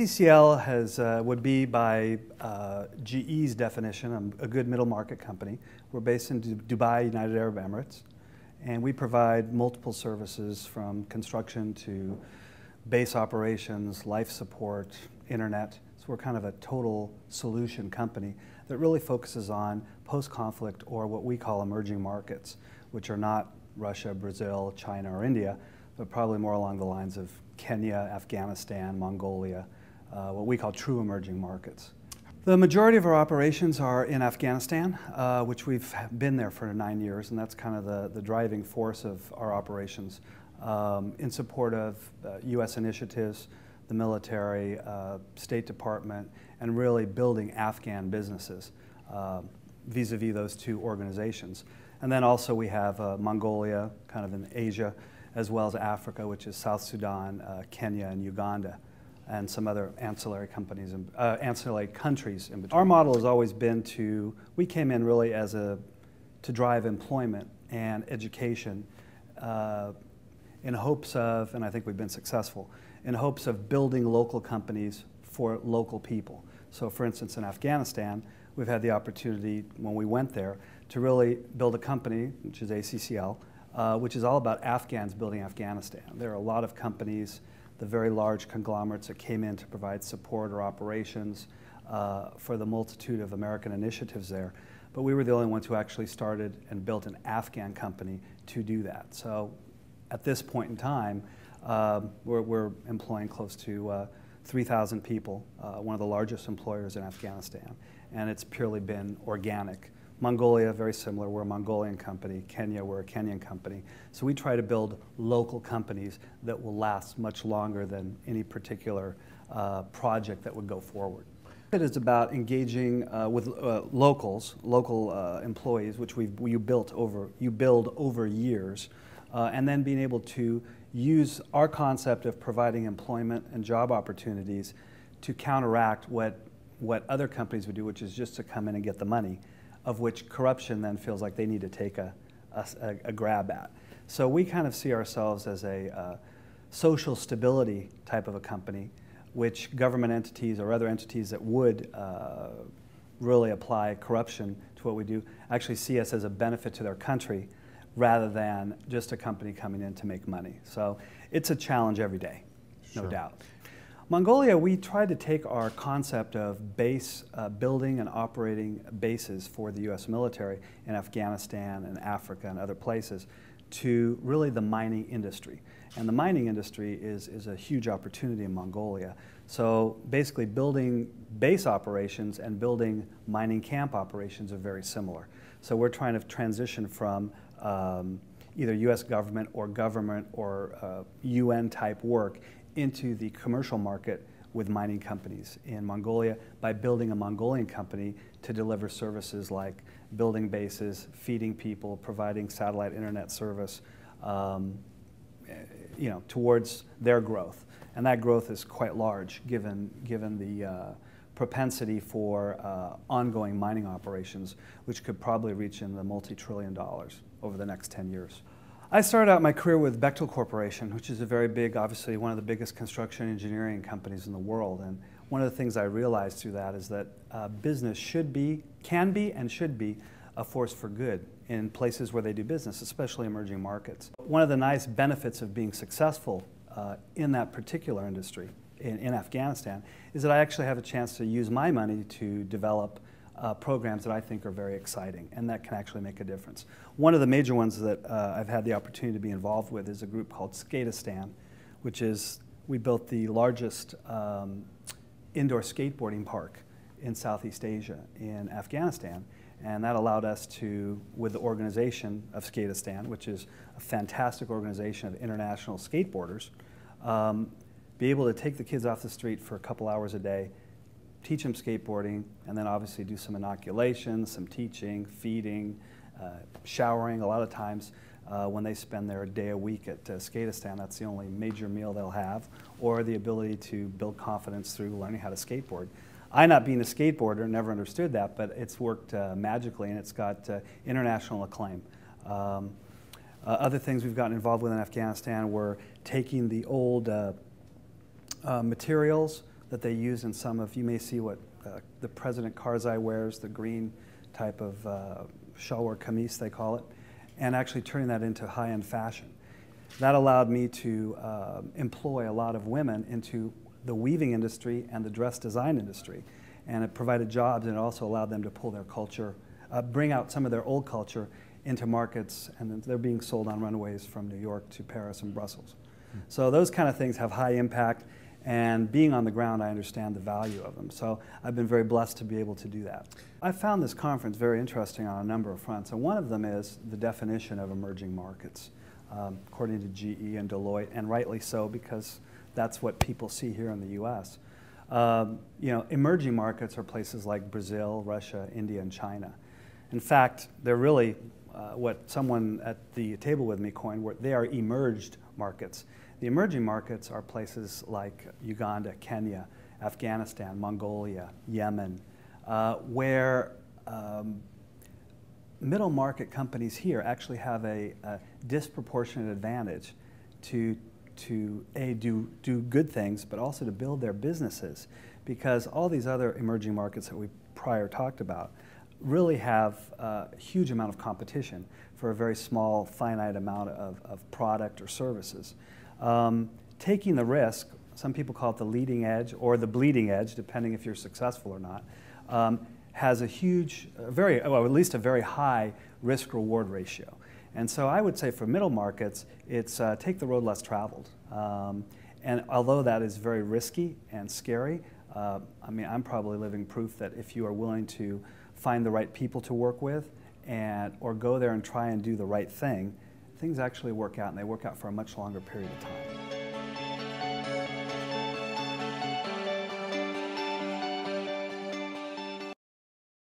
ACCL would be, by GE's definition, a good middle market company. We're based in Dubai, United Arab Emirates, and we provide multiple services from construction to base operations, life support, internet. So we're kind of a total solution company that really focuses on post-conflict, or what we call emerging markets, which are not Russia, Brazil, China, or India, but probably more along the lines of Kenya, Afghanistan, Mongolia, what we call true emerging markets. The majority of our operations are in Afghanistan, which we've been there for 9 years, and that's kind of the driving force of our operations in support of U.S. initiatives, the military, State Department, and really building Afghan businesses vis-a-vis those two organizations. And then also we have Mongolia, kind of in Asia, as well as Africa, which is South Sudan, Kenya, and Uganda, and some other ancillary countries in between. Our model has always been we came in really to drive employment and education in hopes of, and I think we've been successful, in hopes of building local companies for local people. So for instance, in Afghanistan, we've had the opportunity, when we went there, to really build a company, which is ACCL, which is all about Afghans building Afghanistan. There are a lot of companies, the very large conglomerates that came in to provide support or operations for the multitude of American initiatives there. But we were the only ones who actually started and built an Afghan company to do that. So at this point in time, we're employing close to 3,000 people, one of the largest employers in Afghanistan, and it's purely been organic. Mongolia, very similar. We're a Mongolian company. Kenya, we're a Kenyan company. So we try to build local companies that will last much longer than any particular project that would go forward. It is about engaging with local employees, which you build over years, and then being able to use our concept of providing employment and job opportunities to counteract what other companies would do, which is just to come in and get the money, of which corruption then feels like they need to take a grab at. So we kind of see ourselves as a social stability type of a company, which government entities or other entities that would really apply corruption to what we do actually see us as a benefit to their country rather than just a company coming in to make money. So it's a challenge every day, no doubt. Mongolia, we tried to take our concept of building and operating bases for the U.S. military in Afghanistan and Africa and other places to really the mining industry. And the mining industry is a huge opportunity in Mongolia. So basically building base operations and building mining camp operations are very similar. So we're trying to transition from either U.S. government or UN type work into the commercial market with mining companies in Mongolia by building a Mongolian company to deliver services like building bases, feeding people, providing satellite internet service, towards their growth. And that growth is quite large given the propensity for ongoing mining operations, which could probably reach in the multi-trillion dollars over the next 10 years. I started out my career with Bechtel Corporation, which is a very big, obviously one of the biggest construction engineering companies in the world. And one of the things I realized through that is that business can be and should be a force for good in places where they do business, especially emerging markets. One of the nice benefits of being successful in that particular industry in Afghanistan is that I actually have a chance to use my money to develop programs that I think are very exciting and that can actually make a difference. One of the major ones that I've had the opportunity to be involved with is a group called Skateistan, which is, we built the largest indoor skateboarding park in Southeast Asia in Afghanistan, and that allowed us to, with the organization of Skateistan, which is a fantastic organization of international skateboarders, be able to take the kids off the street for a couple hours a day, teach them skateboarding, and then obviously do some inoculation, some teaching, feeding, showering. A lot of times when they spend their day a week at Skateistan, that's the only major meal they'll have, or the ability to build confidence through learning how to skateboard. I, not being a skateboarder, never understood that, but it's worked magically, and it's got international acclaim. Other things we've gotten involved with in Afghanistan were taking the old materials that they use in some of, you may see what the President Karzai wears, the green type of shalwar kameez they call it, and actually turning that into high-end fashion. That allowed me to employ a lot of women into the weaving industry and the dress design industry. And it provided jobs, and it also allowed them to pull their culture, bring out some of their old culture into markets, and they're being sold on runways from New York to Paris and Brussels. So those kind of things have high impact, and being on the ground, I understand the value of them. So I've been very blessed to be able to do that. I found this conference very interesting on a number of fronts, and one of them is the definition of emerging markets, according to GE and Deloitte, and rightly so, because that's what people see here in the U.S. You know, emerging markets are places like Brazil, Russia, India, and China. In fact, they're really what someone at the table with me coined, where they are emerged markets. The emerging markets are places like Uganda, Kenya, Afghanistan, Mongolia, Yemen, where middle market companies here actually have a disproportionate advantage to do good things, but also to build their businesses, because all these other emerging markets that we prior talked about really have a huge amount of competition for a very small, finite amount of product or services. Taking the risk, some people call it the leading edge or the bleeding edge, depending if you're successful or not, has a huge, well, at least a very high risk-reward ratio. And so I would say for middle markets, it's take the road less traveled. And although that is very risky and scary, I mean, I'm probably living proof that if you are willing to find the right people to work with, or go there and try and do the right thing, things actually work out, and they work out for a much longer period of time.